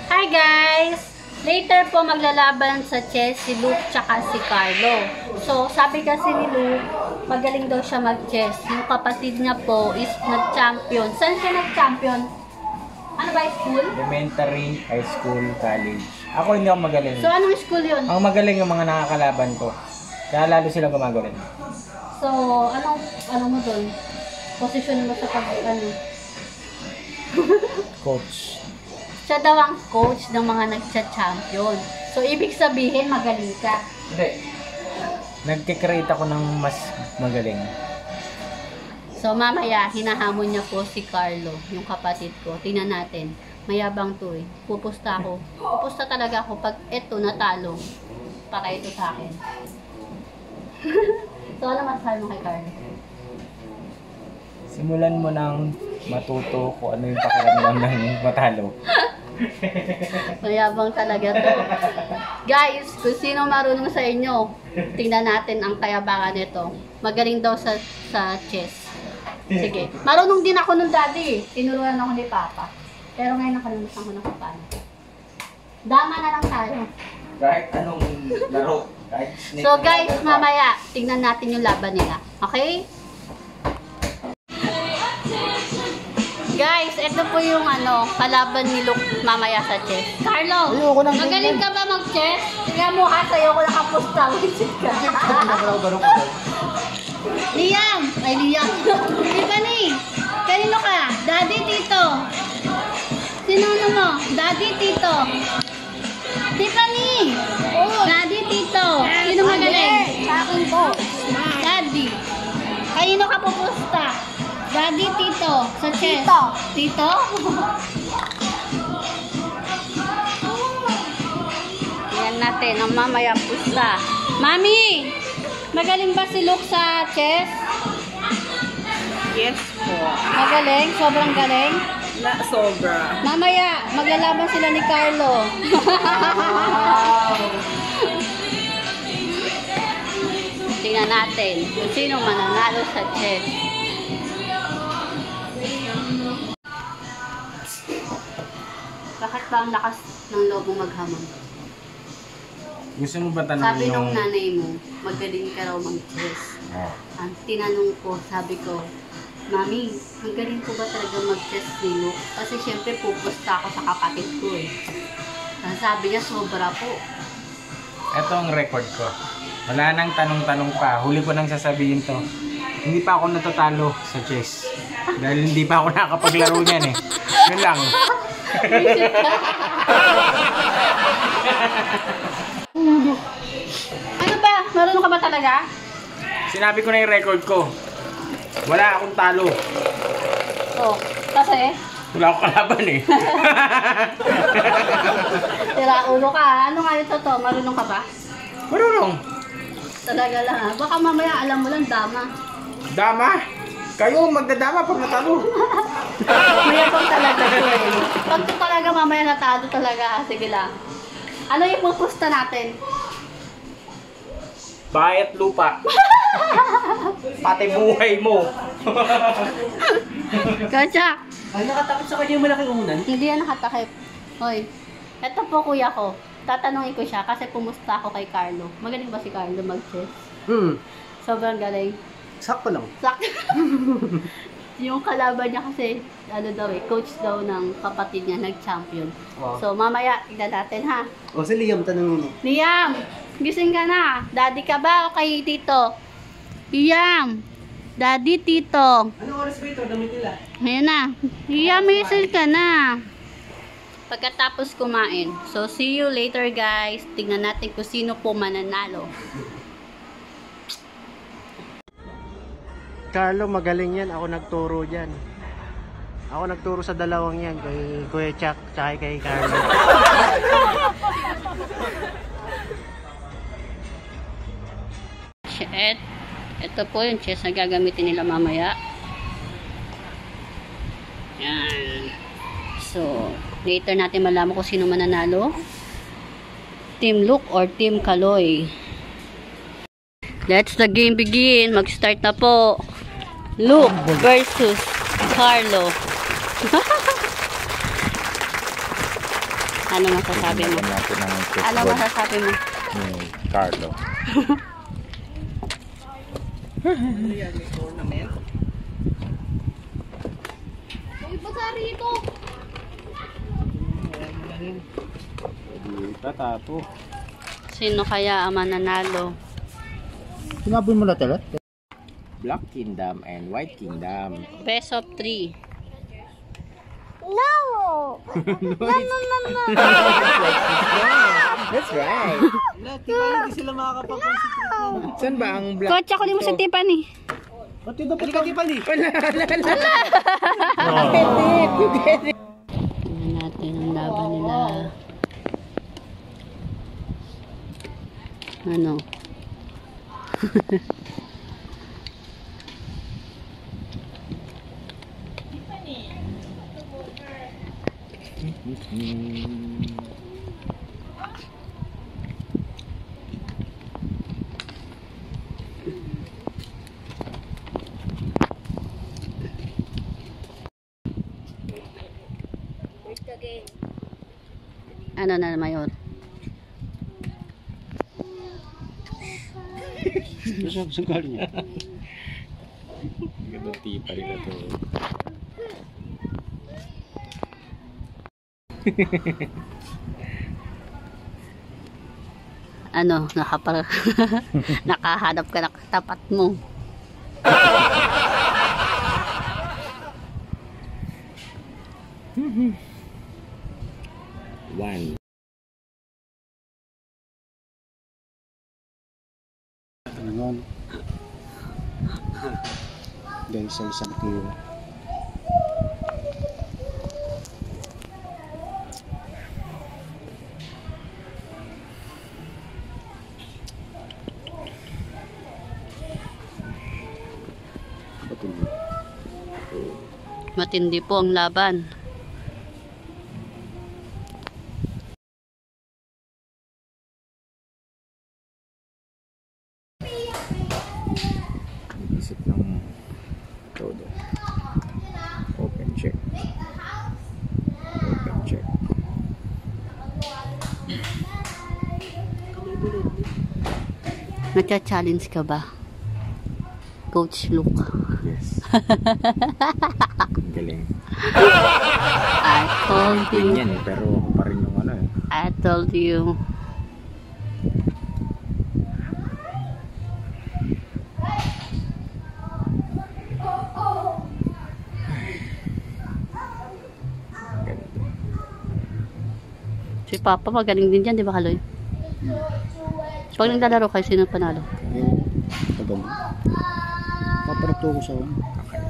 Hi guys! Later po maglalaban sa chess si Luke tsaka si Carlo. So, sabi kasi ni Luke, magaling daw siya mag-chess. Yung kapatid niya po is nag-champion. Saan siya nag-champion? Ano ba, school? Elementary, high school, college. Ako hindi ako magaling. So, anong school yun? Ang magaling yung mga nakakalaban ko. Kaya lalo sila gumagaling. So, anong mo doon? Posisyon mo sa Coach. Siya daw ang coach ng mga nagcha-champion. So, ibig sabihin, magaling ka. Hindi. Nagkikreate ako ng mas magaling. So, mamaya, hinahamon niya po si Carlo, yung kapatid ko. Tingnan natin. Mayabang to eh. Pupusta ako. Pupusta talaga ako pag eto natalo. Para ito sa akin. So, ano masasabi mo kay Carlo? Simulan mo nang matuto kung ano yung pakiramdam ng matalo. Mayabang talaga to. Guys, kung sino marunong sa inyo, tingnan natin ang kayabangan nito. Magaling daw sa chess. Sige. Marunong din ako nung daddy. Tinuruan ako ni Papa. Pero ngayon nakalimutan ko na kung paano. Dama na lang tayo. Kahit anong laro. So guys, mamaya, tingnan natin yung laban nila. Okay? Guys, ito po yung kalaban ni Luke mamaya sa chess. Carlo, magaling ka ba mag-chess? Tingnan mo ha, sa'yo ko nakapusta. Liam! Ay, Liam. Tiffany, kanino ka? Daddy, tito. Sino mo? Daddy, tito. Tiffany! Daddy, tito. Sino magaling? Sa akin po. Daddy. Kanino ka pupusta? Daddy, tito. Sa chess. Tito. Tito? Yan natin ang mamaya pusta. Mami! Magaling ba si Luke sa chess? Yes po. Magaling? Sobrang galing? Na sobra. Mamaya, maglalaban sila ni Carlo. Tingnan natin kung sino mananalo sa chess. Bakit ba ang lakas ng loob mong maghamon? Gusto mo ba tanongin Sabi nung nanay mo, magaling ka raw mag-chess. Ang tinanong ko, sabi ko, Mami, ang galing ko ba talaga mag-chess ni Luke? Kasi syempre pupusta ako sa kapatid ko eh. Sabi niya, sobra po. Ito ang record ko. Wala nang tanong-tanong pa. Huli ko nang sasabihin to. Hindi pa ako natatalo sa chess. Dahil hindi pa ako nakapaglaro niyan eh. Yun lang. Ano ba? Marunong ka ba talaga? Sinabi ko na yung record ko. Wala akong talo. Oh, kasi? Wala akong kalaban eh. Tira ulo ka. Ano nga ito to? Marunong ka ba? Marunong. Talaga lang ha. Baka mamaya alam mo lang dama. Dama? Kayo magdadama pag natalo. Mayabang talaga to eh. Pag to talaga mamaya natalo talaga. Sige lang. Ano yung pupusta natin? Bayat lupa. Pati buhay mo. Kachak! Ay, nakatakip sa kanya yung malaking unan? Hindi yan nakatakip. Hoy, eto po kuya ko. Tatanungin ko siya kasi pumusta ako kay Carlo. Magaling ba si Carlo mag-chess? Sobrang galing. Sakto lang. Yung kalaban niya kasi, coach daw ng kapatid niya, nag-champion. Wow. So, mamaya, tignan natin ha. O, si Liam, tanongin mo. Liam, gising ka na. Daddy ka ba o kay tito? Liam, daddy, tito. Anong oras ba ito? Damit nila? Ayan na. Liam, gising ka na. Pagkatapos kumain. So, see you later guys. Tignan natin kung sino po mananalo. Carlo, magaling yan. Ako nagturo dyan. Ako nagturo sa dalawang yan. Kay Kuya Chuck, tsaka kay Carlo. Ito po yung chess na gagamitin nila mamaya. Yan. So, later natin malaman kung sino mananalo. Team Luke or Team Kaloy. Let's the game begin. Mag-start na po. Luke versus Carlo. Ano masasabi mo? Lagyan natin ng chess Ano board masasabi mo? ni Carlo. Uy, basa rito! Hindi pa tapo. Sino kaya ang mananalo? Sinabi mo na talat? Black Kingdom and White Kingdom. Best of 3. That's right. Hindi sila makakapag-concentrate. Saan ba ang black? Coach, ako mo sa Tiffany. Pati dapat ka di pali. Tingnan natin ang laban nila. Ano? Ano na Mayor? Saan galing niya? Ganda tipa rin na to. Ano, nakahanap ka na tapat mo. One. Ano guys, sa isang kilo. Matindi po ang laban. Isip ng todo. Open check. Open check. Nagka-challenge ka ba? Coach Luke. Yes. Galing. I told you. Ganyan eh, pero ako pa rin yung ano eh. I told you. Ganito. Si Papa magaling din dyan, di ba Kaloy? Pag naglalaro kayo, sino panalo? Tagal. Paparato ko sa akin.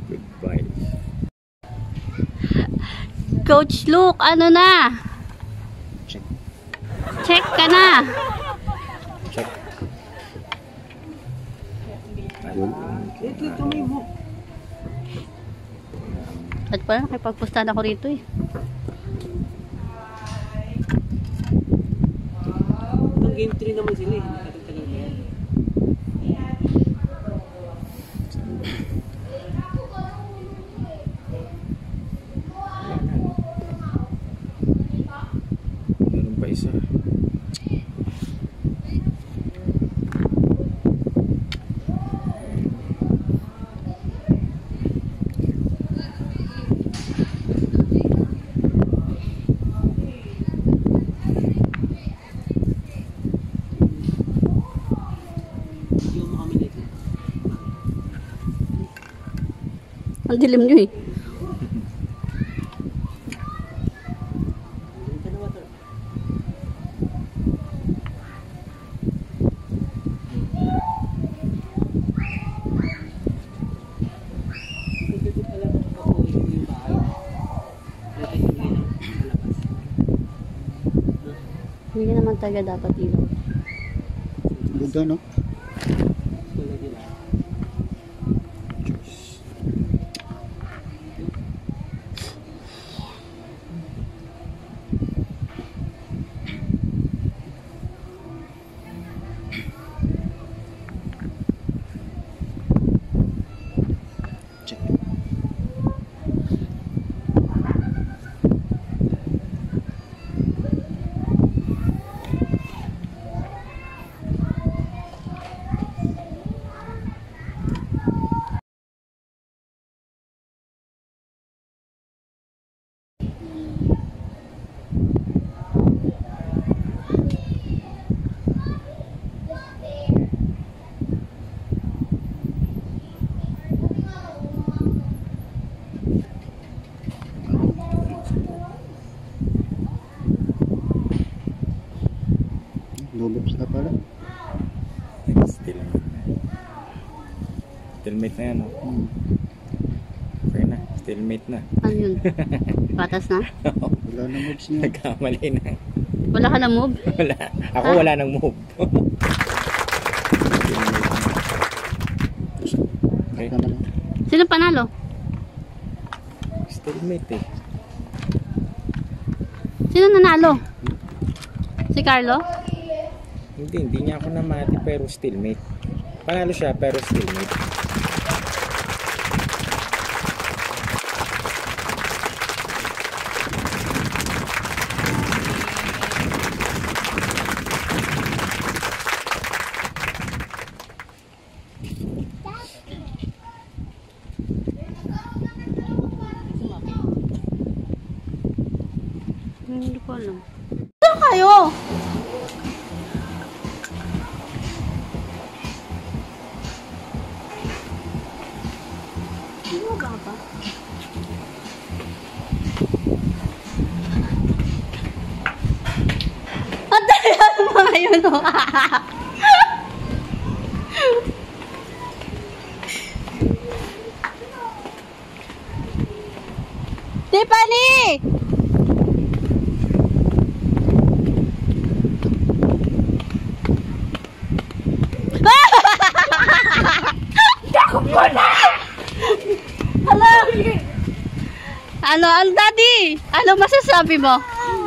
Goodbye. Coach Luke, ano na? Check. Check ka na. Check. Ayun. At pala nakipagpustahan ako rito eh. Ang game 3 naman sila eh. Tagal na yan. Meron pa isa. Hindi mo kami nito. Ang dilim nyo eh. Hindi naman taga dapat ilaw. Ganda no? Check. pala. Stalemate na yan, oh. Okay na, stalemate na. Ano yun? Patas na? Wala na moves niya. Nagkamali na. Wala ka na move? Wala. Ako wala nang move. Okay. Sino panalo? Stalemate eh. Sino nanalo? Si Carlo? Hindi niya ako namati pero stalemate. Panalo siya pero stalemate. Hindi ko alam. Saan kayo? Ano ba ba? Ang dali ano mga yun o. Tiffany! Ano, daddy? Ano masasabi mo?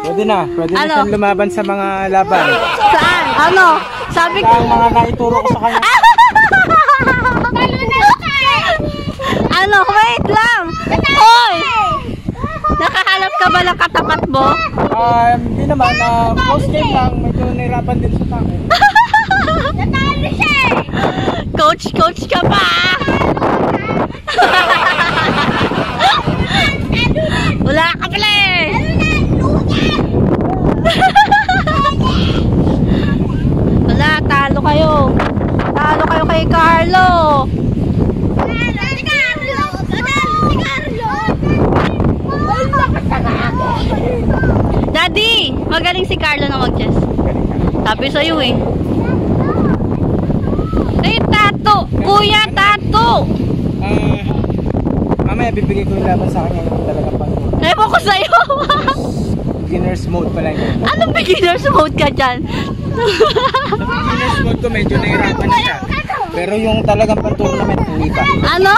Pwede na Ano? siyang lumaban sa mga laban. Saan? Ano? Sabi ko. Ang mga naituro ko sa kanya. Ano? Wait lang. Hoy! Nakahanap ka ba ng katapat mo? Hindi naman, close game lang. Medyo nahirapan din sa tayo. Natalo siya eh! Coach ka pa! Wala ka pala eh! Wala, talo kayo. Talo kayo kay Carlo. Daddy, magaling si Carlo na mag-chess. Sabi sa'yo eh. Ay, tato! Kuya, tato! Mamaya bibigay ko yung laban sa kanya yung talagang pang Ewan ko sa'yo! beginner's mode pa lang yun. Anong beginner's mode ka dyan? Sa beginner's mode ko medyo nahirapan na siya. Pero yung talagang pang tournament, hindi pa. Ano?